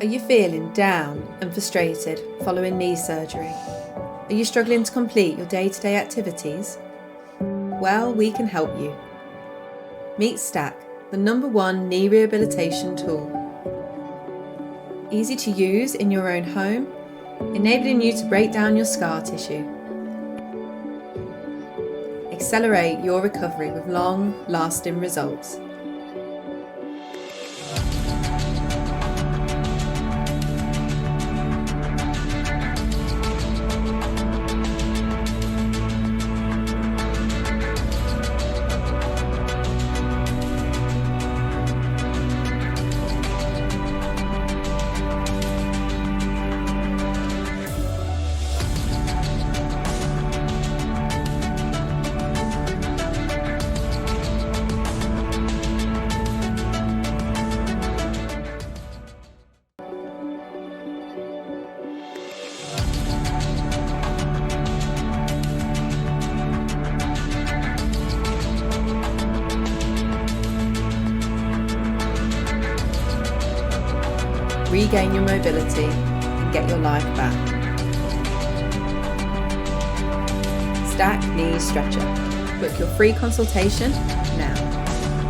Are you feeling down and frustrated following knee surgery? Are you struggling to complete your day-to-day activities? Well, we can help you. Meet STAK, the #1 knee rehabilitation tool. Easy to use in your own home, enabling you to break down your scar tissue. Accelerate your recovery with long-lasting results. Regain your mobility and get your life back. STAK Knee Stretcher. Book your free consultation now.